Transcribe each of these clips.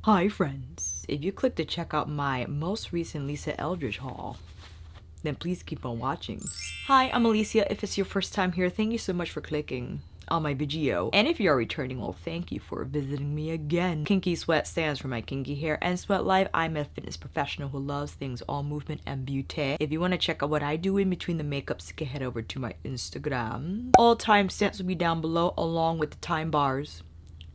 Hi friends! If you click to check out my most recent Lisa Eldridge haul, then please keep on watching. Hi, I'm Alicia. If it's your first time here, thank you so much for clicking on my video. And if you're returning, well, thank you for visiting me again. Kinkysweat stands for my kinky hair and sweat life. I'm a fitness professional who loves things all movement and beauty. If you want to check out what I do in between the makeups, you can head over to my Instagram. All timestamps will be down below along with the time bars.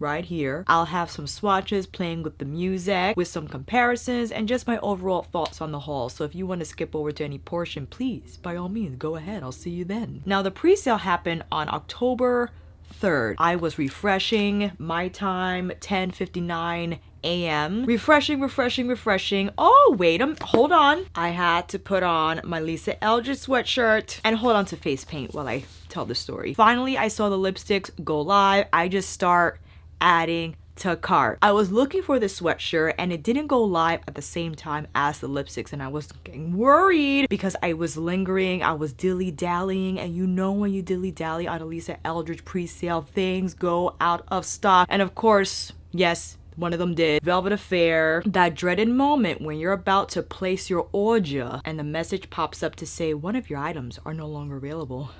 Right here. I'll have some swatches playing with the music, with some comparisons, and just my overall thoughts on the haul. So if you want to skip over to any portion, please, by all means, go ahead. I'll see you then. Now, the pre-sale happened on October 3rd. I was refreshing my time, 10:59 a.m. Refreshing. Oh, wait, hold on. I had to put on my Lisa Eldridge sweatshirt and hold on to face paint while I tell the story. Finally, I saw the lipsticks go live. I just start adding to cart. I was looking for this sweatshirt and it didn't go live at the same time as the lipsticks, and I was getting worried because I was lingering, I was dilly-dallying, and you know when you dilly-dally on a Lisa Eldridge pre-sale, things go out of stock. And of course, yes, one of them did. Velvet Affair, that dreaded moment when you're about to place your order and the message pops up to say one of your items are no longer available.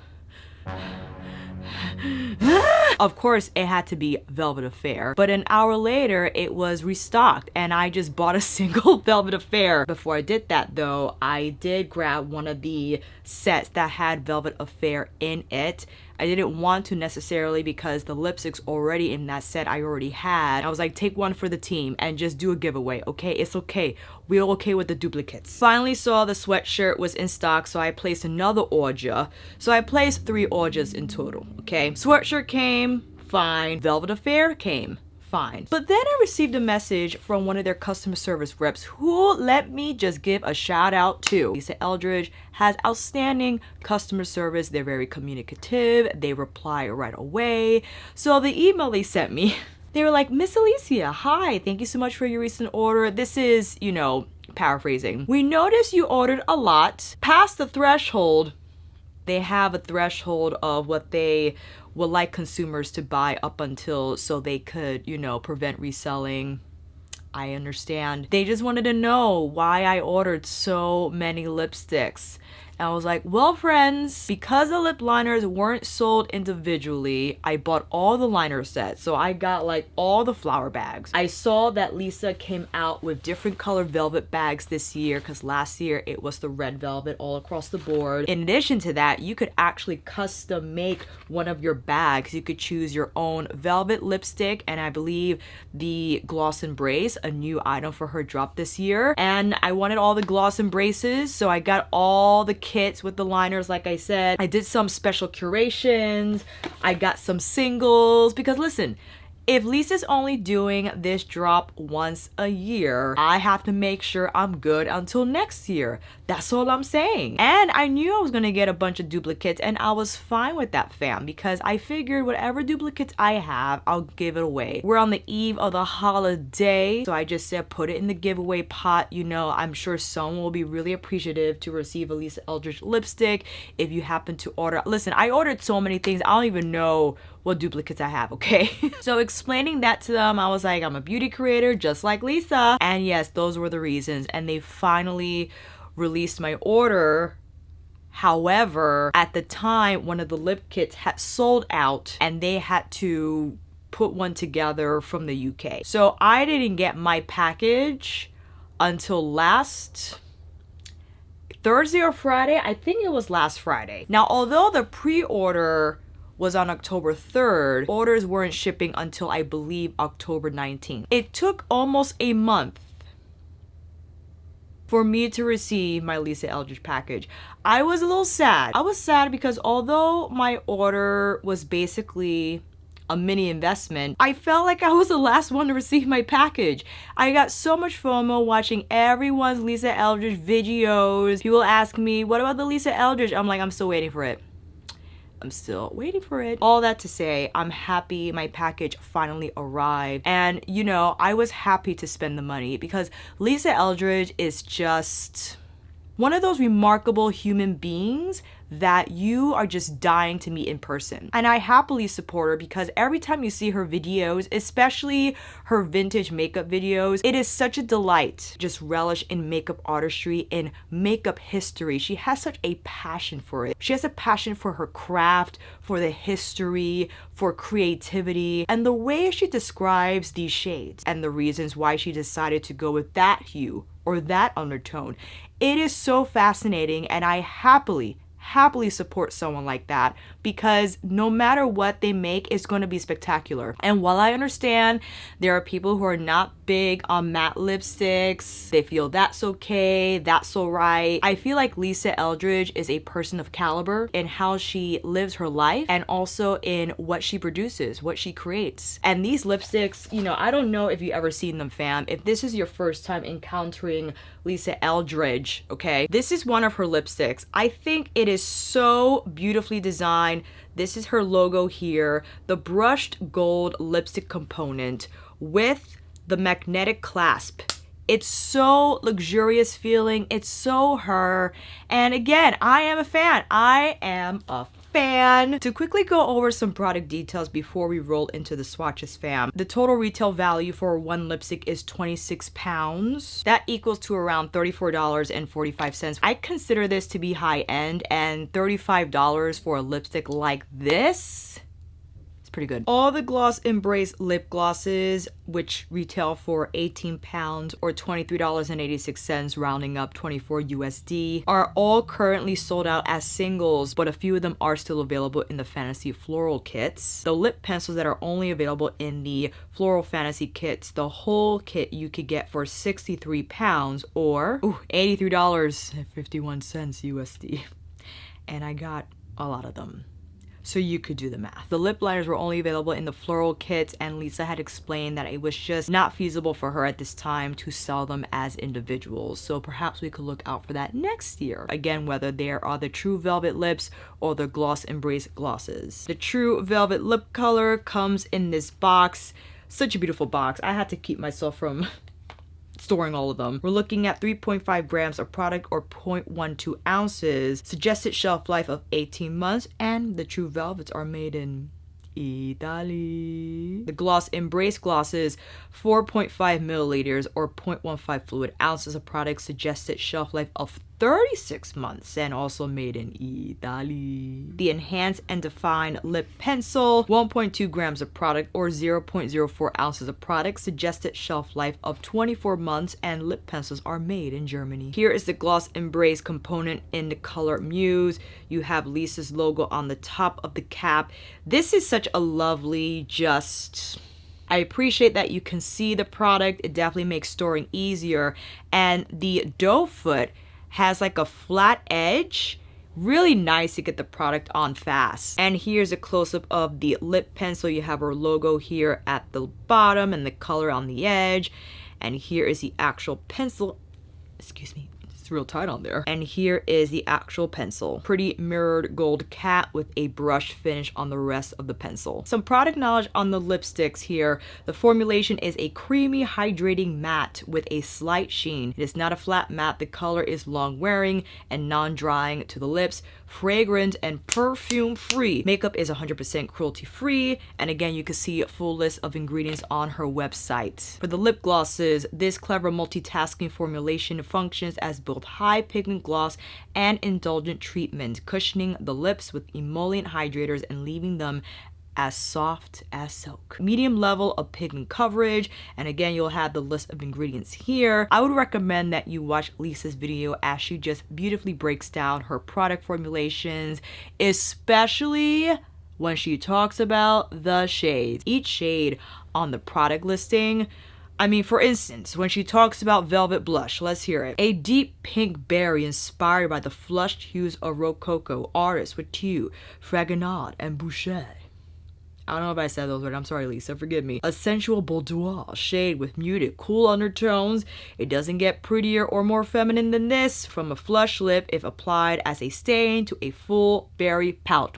Of course, it had to be Velvet Affair, but an hour later it was restocked and I just bought a single Velvet Affair. Before I did that though, I did grab one of the sets that had Velvet Affair in it. I didn't want to necessarily because the lipsticks already in that set I already had. I was like, take one for the team and just do a giveaway, okay? It's okay. We're okay with the duplicates. Finally saw the sweatshirt was in stock, so I placed another order. So I placed 3 orders in total, okay? Sweatshirt came, fine. Velvet Affair came, fine. But then I received a message from one of their customer service reps who, let me just give a shout out to. Lisa Eldridge has outstanding customer service. They're very communicative. They reply right away. So the email they sent me, they were like, Miss Alicia, hi, thank you so much for your recent order. This is, you know, paraphrasing. We noticed you ordered a lot past the threshold. They have a threshold of what they would like consumers to buy up until so they could, you know, prevent reselling. I understand. They just wanted to know why I ordered so many lipsticks. And I was like, well, friends, because the lip liners weren't sold individually, I bought all the liner sets. So I got like all the flower bags. I saw that Lisa came out with different color velvet bags this year because last year it was the red velvet all across the board. In addition to that, you could actually custom make one of your bags. You could choose your own velvet lipstick, and I believe the gloss embrace, a new item for her, dropped this year. And I wanted all the gloss embraces, so I got all the kits with the liners. Like I said, I did some special curations. I got some singles because listen, if Lisa's only doing this drop once a year, I have to make sure I'm good until next year. That's all I'm saying. And I knew I was gonna get a bunch of duplicates, and I was fine with that, fam, because I figured whatever duplicates I have, I'll give it away. We're on the eve of the holiday, so I just said put it in the giveaway pot. You know, I'm sure someone will be really appreciative to receive a Lisa Eldridge lipstick if you happen to order. Listen, I ordered so many things, I don't even know what duplicates I have, okay? So explaining that to them, I was like, I'm a beauty creator just like Lisa. And yes, those were the reasons. And they finally released my order. However, at the time, one of the lip kits had sold out and they had to put one together from the UK. So I didn't get my package until last Thursday or Friday. I think it was last Friday. Now, although the pre-order was on October 3rd, orders weren't shipping until I believe October 19th. It took almost a month for me to receive my Lisa Eldridge package. I was a little sad. I was sad because although my order was basically a mini investment, I felt like I was the last one to receive my package. I got so much FOMO watching everyone's Lisa Eldridge videos. People ask me, what about the Lisa Eldridge? I'm like, I'm still waiting for it. I'm still waiting for it. All that to say, I'm happy my package finally arrived. And you know, I was happy to spend the money because Lisa Eldridge is just one of those remarkable human beings that you are just dying to meet in person. And I happily support her because every time you see her videos, especially her vintage makeup videos, it is such a delight. Just relish in makeup artistry, in makeup history. She has such a passion for it. She has a passion for her craft, for the history, for creativity, and the way she describes these shades and the reasons why she decided to go with that hue or that undertone. It is so fascinating, and I happily support someone like that because no matter what they make, it's going to be spectacular. And while I understand there are people who are not big on matte lipsticks, they feel that's okay, that's all right. I feel like Lisa Eldridge is a person of caliber in how she lives her life and also in what she produces, what she creates. And these lipsticks, you know, I don't know if you've ever seen them, fam. If this is your first time encountering Lisa Eldridge, okay, this is one of her lipsticks. I think it is so beautifully designed. This is her logo here, the brushed gold lipstick component with the magnetic clasp. It's so luxurious feeling. It's so her. And again, I am a fan. I am a fan. To quickly go over some product details before we roll into the swatches, fam. The total retail value for one lipstick is 26 pounds. That equals to around $34.45. I consider this to be high end, and $35 for a lipstick like this, pretty good. All the Gloss Embrace lip glosses, which retail for 18 pounds or $23.86, rounding up 24 USD, are all currently sold out as singles, but a few of them are still available in the Fantasy Floral kits. The lip pencils that are only available in the Floral Fantasy kits, the whole kit you could get for 63 pounds or $83.51 USD. And I got a lot of them, so you could do the math. The lip liners were only available in the floral kits, and Lisa had explained that it was just not feasible for her at this time to sell them as individuals. So perhaps we could look out for that next year. Again, whether there are the True Velvet lips or the Gloss Embrace glosses. The True Velvet lip color comes in this box. Such a beautiful box. I had to keep myself from storing all of them. We're looking at 3.5 grams of product or 0.12 ounces. Suggested shelf life of 18 months, and the True Velvets are made in Italy. The Gloss Embrace glosses, 4.5 milliliters or 0.15 fluid ounces of product. Suggested shelf life of 36 months and also made in Italy. The Enhance and Define Lip Pencil, 1.2 grams of product or 0.04 ounces of product. Suggested shelf life of 24 months and lip pencils are made in Germany. Here is the Gloss Embrace component in the color Muse. You have Lisa's logo on the top of the cap. This is such a lovely, I appreciate that you can see the product. It definitely makes storing easier. And the doe foot has like a flat edge. Really nice to get the product on fast. And here's a close-up of the lip pencil. You have her logo here at the bottom and the color on the edge. And here is the actual pencil. Excuse me. Real tight on there. And here is the actual pencil. Pretty mirrored gold cap with a brush finish on the rest of the pencil. Some product knowledge on the lipsticks here. The formulation is a creamy hydrating matte with a slight sheen. It is not a flat matte. The color is long wearing and non-drying to the lips. Fragrance and perfume free. Makeup is 100% cruelty free. And again, you can see a full list of ingredients on her website. For the lip glosses, this clever multitasking formulation functions as both high pigment gloss and indulgent treatment, cushioning the lips with emollient hydrators and leaving them as soft as silk. Medium level of pigment coverage, and again, you'll have the list of ingredients here. I would recommend that you watch Lisa's video as she just beautifully breaks down her product formulations, especially when she talks about the shades. Each shade on the product listing, I mean, for instance, when she talks about Velvet Blush, let's hear it. A deep pink berry inspired by the flushed hues of Rococo, artists with Tew, Fragonard, and Boucher. I don't know if I said those words. I'm sorry, Lisa. Forgive me. A sensual boudoir shade with muted, cool undertones. It doesn't get prettier or more feminine than this. From a flush lip, if applied as a stain, to a full berry palette.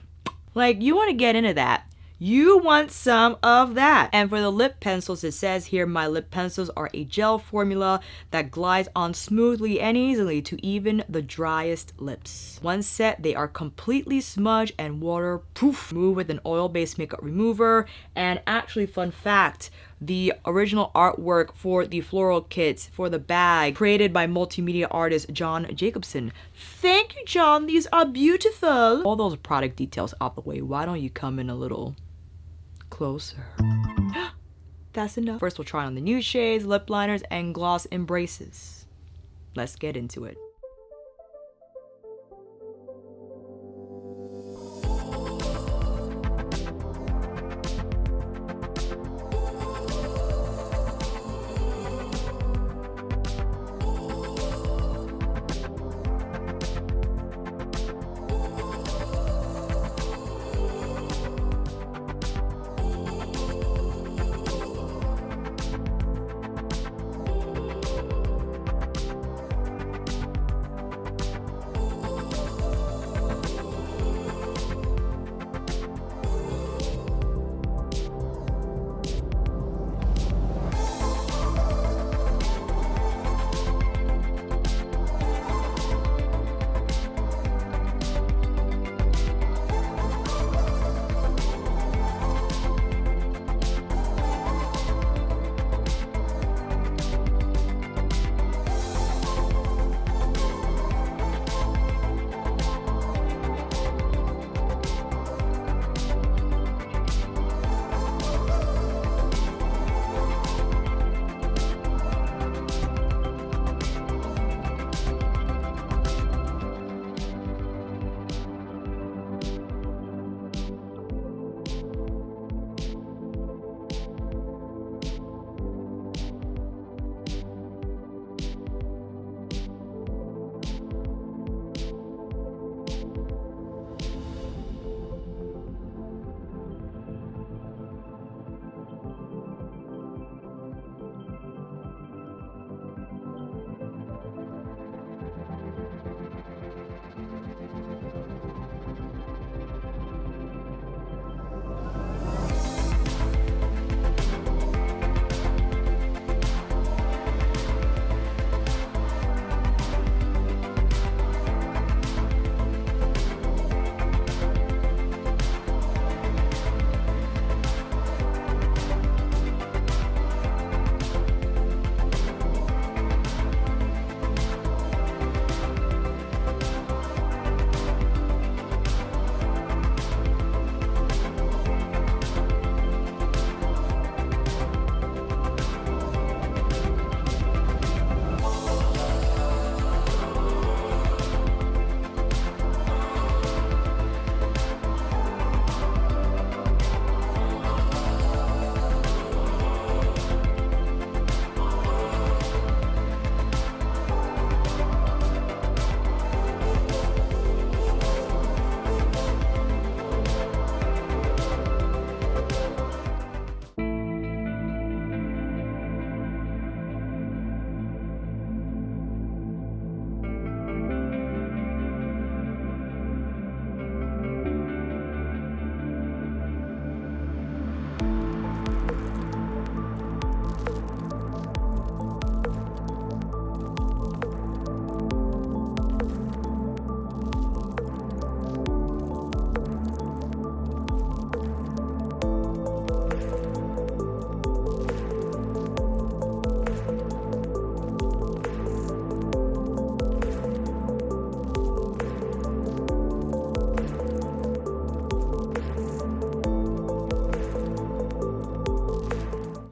Like, you want to get into that. You want some of that. And for the lip pencils, it says here, my lip pencils are a gel formula that glides on smoothly and easily to even the driest lips. Once set, they are completely smudge and waterproof. Smooth with an oil-based makeup remover. And actually, fun fact, the original artwork for the floral kits for the bag created by multimedia artist John Jacobson. Thank you, John. These are beautiful. All those product details out the way. Why don't you come in a little closer? That's enough. First, we'll try on the new shades, lip liners, and gloss embraces. Let's get into it.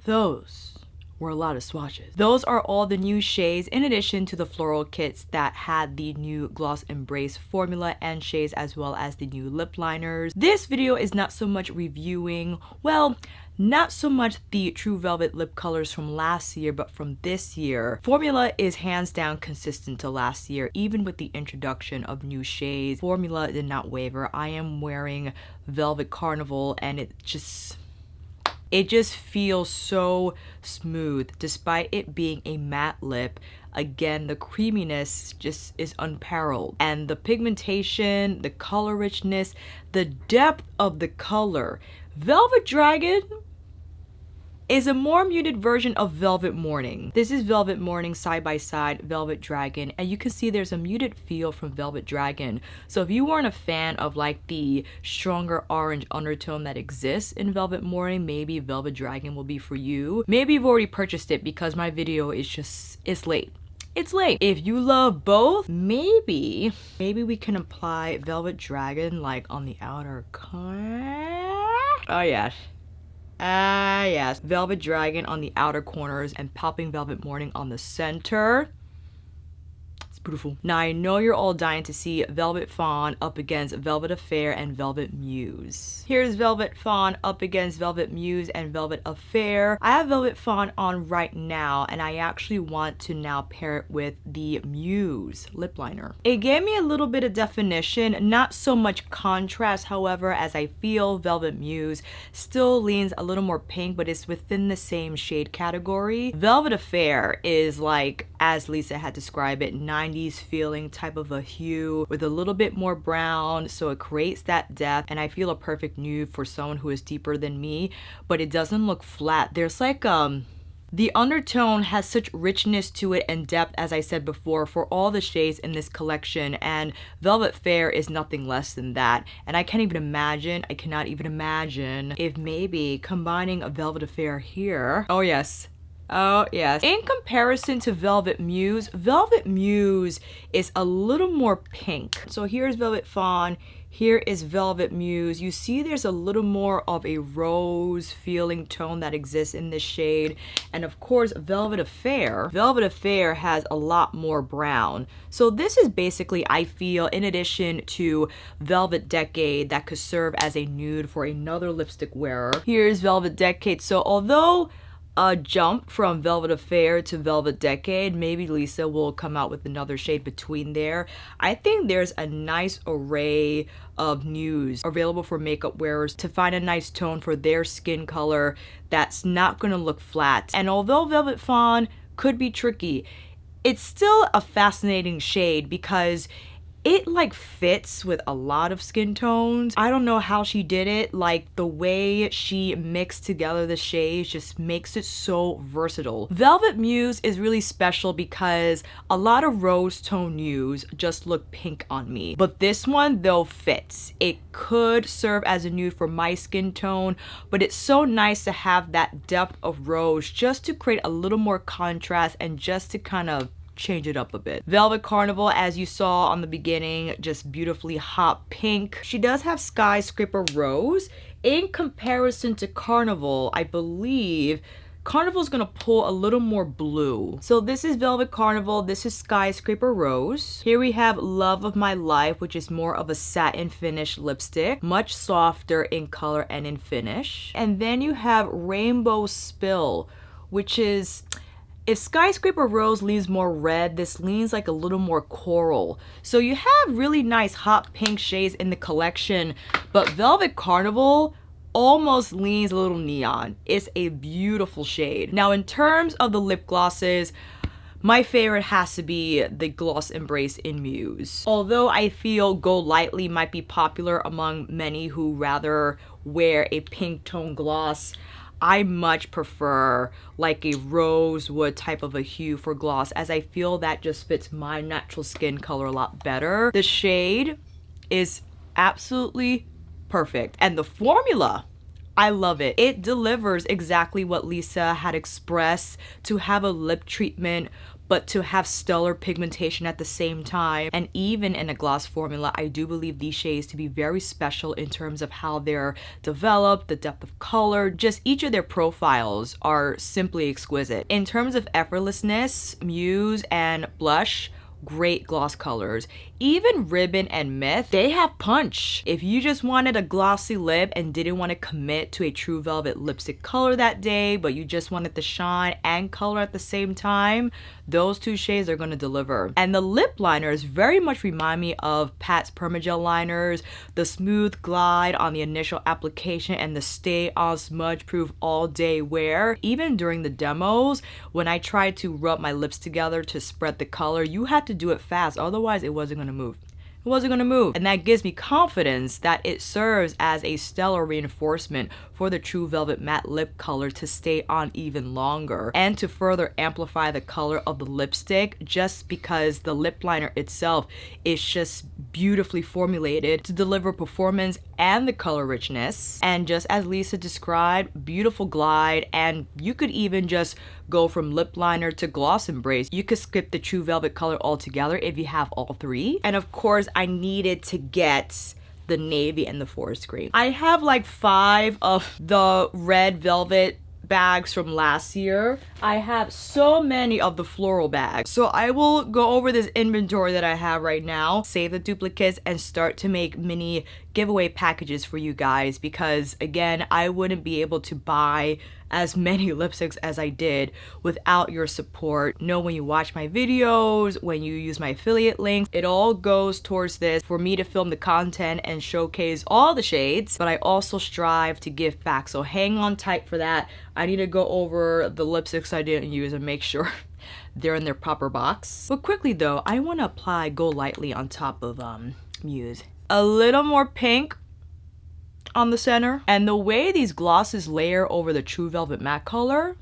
Those were a lot of swatches. Those are all the new shades in addition to the floral kits that had the new Gloss Embrace formula and shades, as well as the new lip liners. This video is not so much reviewing, well, not so much the True Velvet lip colors from last year, but from this year. Formula is hands down consistent to last year, even with the introduction of new shades. Formula did not waver. I am wearing Velvet Carnival and it just feels so smooth despite it being a matte lip. Again, the creaminess just is unparalleled, and the pigmentation, the color richness, the depth of the color Velvet Dragon is a more muted version of Velvet Morning. This is Velvet Morning side by side, Velvet Dragon, and you can see there's a muted feel from Velvet Dragon. So if you weren't a fan of like the stronger orange undertone that exists in Velvet Morning, maybe Velvet Dragon will be for you. Maybe you've already purchased it because my video is just, it's late. It's late. If you love both, maybe we can apply Velvet Dragon like on the outer corner. Oh yes. Yes. Velvet Dragon on the outer corners and popping Velvet Morning on the center. It's beautiful. Now I know you're all dying to see Velvet Fawn up against Velvet Affair and Velvet Muse. Here's Velvet Fawn up against Velvet Muse and Velvet Affair. I have Velvet Fawn on right now, and I actually want to now pair it with the Muse lip liner. It gave me a little bit of definition, not so much contrast, however, as I feel Velvet Muse still leans a little more pink, but it's within the same shade category. Velvet Affair is like, as Lisa had described it, 90s feeling type of a hue with a little bit more brown, so it creates that depth, and I feel a perfect nude for someone who is deeper than me, but it doesn't look flat. There's like the undertone has such richness to it and depth, as I said before, for all the shades in this collection, and Velvet Fair is nothing less than that. And I cannot even imagine if maybe combining a Velvet Affair here. Oh yes. Oh yes. In comparison to Velvet Muse is a little more pink. So here's Velvet Fawn, here is Velvet Muse. You see there's a little more of a rose feeling tone that exists in this shade. And of course, Velvet Affair has a lot more brown. So this is basically, I feel, in addition to Velvet Decade, that could serve as a nude for another lipstick wearer. Here's Velvet Decade. So although a jump from Velvet Affair to Velvet Decade, maybe Lisa will come out with another shade between there. I think there's a nice array of nudes available for makeup wearers to find a nice tone for their skin color that's not going to look flat. And although Velvet Fawn could be tricky, it's still a fascinating shade because it like fits with a lot of skin tones. I don't know how she did it. Like the way she mixed together the shades just makes it so versatile. Velvet Muse is really special because a lot of rose tone nudes just look pink on me. But this one though fits. It could serve as a nude for my skin tone, but it's so nice to have that depth of rose just to create a little more contrast and just to kind of change it up a bit. Velvet Carnival, as you saw on the beginning, just beautifully hot pink. She does have Skyscraper Rose. In comparison to Carnival, I believe Carnival's gonna pull a little more blue. So this is Velvet Carnival, this is Skyscraper Rose. Here we have Love of My Life, which is more of a satin finish lipstick, much softer in color and in finish. And then you have Rainbow Spill, which is, if Skyscraper Rose leans more red, this leans like a little more coral. So you have really nice hot pink shades in the collection, but Velvet Carnival almost leans a little neon. It's a beautiful shade. Now in terms of the lip glosses, my favorite has to be the Gloss Embrace in Muse. Although I feel Go Lightly might be popular among many who rather wear a pink tone gloss, I much prefer like a rosewood type of a hue for gloss, as I feel that just fits my natural skin color a lot better. The shade is absolutely perfect, and the formula, I love it. It delivers exactly what Lisa had expressed, to have a lip treatment but to have stellar pigmentation at the same time. And even in a gloss formula, I do believe these shades to be very special in terms of how they're developed, the depth of color, just each of their profiles are simply exquisite. In terms of effortlessness, Muse and Blush, great gloss colors. Even Ribbon and Myth, they have punch. If you just wanted a glossy lip and didn't want to commit to a true velvet lipstick color that day, but you just wanted the shine and color at the same time, those two shades are going to deliver. And the lip liners very much remind me of Pat's Permagel liners, the smooth glide on the initial application and the stay on smudge proof all day wear. Even during the demos, when I tried to rub my lips together to spread the color, you had to do it fast, otherwise it wasn't going to move. It wasn't gonna move. And that gives me confidence that it serves as a stellar reinforcement for the True Velvet Matte Lip color to stay on even longer and to further amplify the color of the lipstick, just because the lip liner itself is just beautifully formulated to deliver performance and the color richness. And just as Lisa described, beautiful glide, and you could even just go from lip liner to gloss embrace. You could skip the True Velvet color altogether if you have all three. And of course, I needed to get the navy and the forest green. I have like 5 of the red velvet bags from last year. I have so many of the floral bags. So I will go over this inventory that I have right now, save the duplicates, and start to make mini giveaway packages for you guys, because again, I wouldn't be able to buy as many lipsticks as I did without your support. Know when you watch my videos, when you use my affiliate links, it all goes towards this for me to film the content and showcase all the shades, but I also strive to give back. So hang on tight for that. I need to go over the lipsticks I didn't use and make sure they're in their proper box. But quickly though, I want to apply Go Lightly on top of Muse. A little more pink on the center, and the way these glosses layer over the True Velvet Matte color,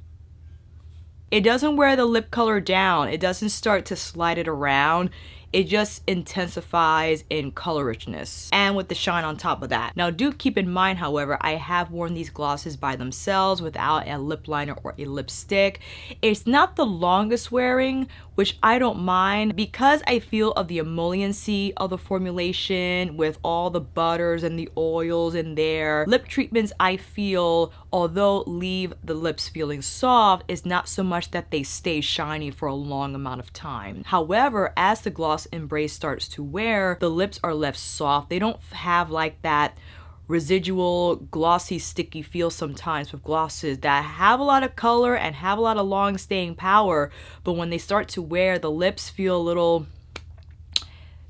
it doesn't wear the lip color down. It doesn't start to slide it around. It just intensifies in color richness and with the shine on top of that. Now do keep in mind, however, I have worn these glosses by themselves without a lip liner or a lipstick. It's not the longest wearing, which I don't mind, because I feel of the emolliency of the formulation with all the butters and the oils in there. Lip treatments, I feel, although leave the lips feeling soft, is not so much that they stay shiny for a long amount of time. However, as the gloss embrace starts to wear, the lips are left soft. They don't have like that residual glossy sticky feel sometimes with glosses that have a lot of color and have a lot of long staying power, but when they start to wear, the lips feel a little,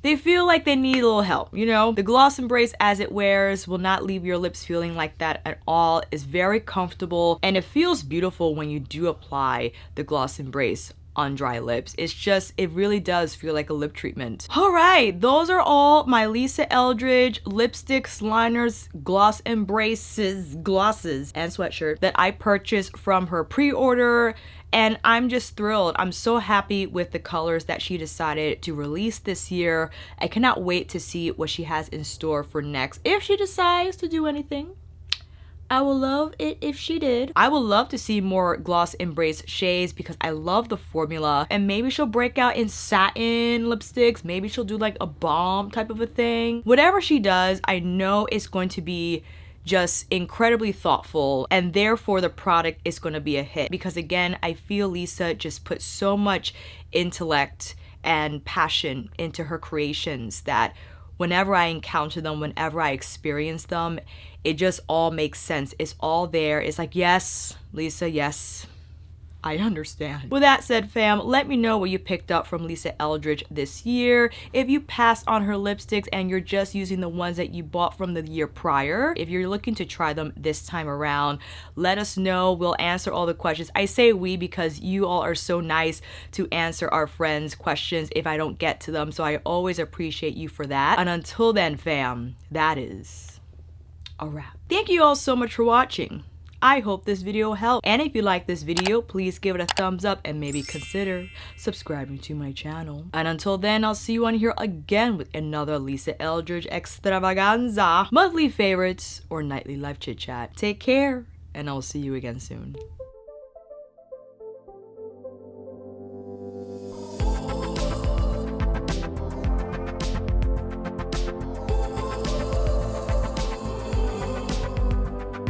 they feel like they need a little help, you know? The gloss embrace as it wears will not leave your lips feeling like that at all. It's very comfortable and it feels beautiful when you do apply the gloss embrace on dry lips. It's just, it really does feel like a lip treatment. All right, those are all my Lisa Eldridge lipsticks, liners, gloss embraces, glosses, and sweatshirt that I purchased from her pre-order. And I'm just thrilled. I'm so happy with the colors that she decided to release this year. I cannot wait to see what she has in store for next, if she decides to do anything. I would love it if she did. I would love to see more gloss embrace shades because I love the formula, and maybe she'll break out in satin lipsticks. Maybe she'll do like a balm type of a thing. Whatever she does, I know it's going to be just incredibly thoughtful, and therefore the product is going to be a hit, because again, I feel Lisa just put so much intellect and passion into her creations that whenever I encounter them, whenever I experience them, it just all makes sense. It's all there. It's like, yes, Lisa, yes, I understand. With that said, fam, let me know what you picked up from Lisa Eldridge this year. If you passed on her lipsticks and you're just using the ones that you bought from the year prior, if you're looking to try them this time around, let us know. We'll answer all the questions. I say we because you all are so nice to answer our friends' questions if I don't get to them. So I always appreciate you for that. And until then, fam, that is a wrap. Thank you all so much for watching. I hope this video helped, and if you like this video, please give it a thumbs up and maybe consider subscribing to my channel. And until then, I'll see you on here again with another Lisa Eldridge extravaganza, monthly favorites, or nightly live chit chat. Take care, and I'll see you again soon.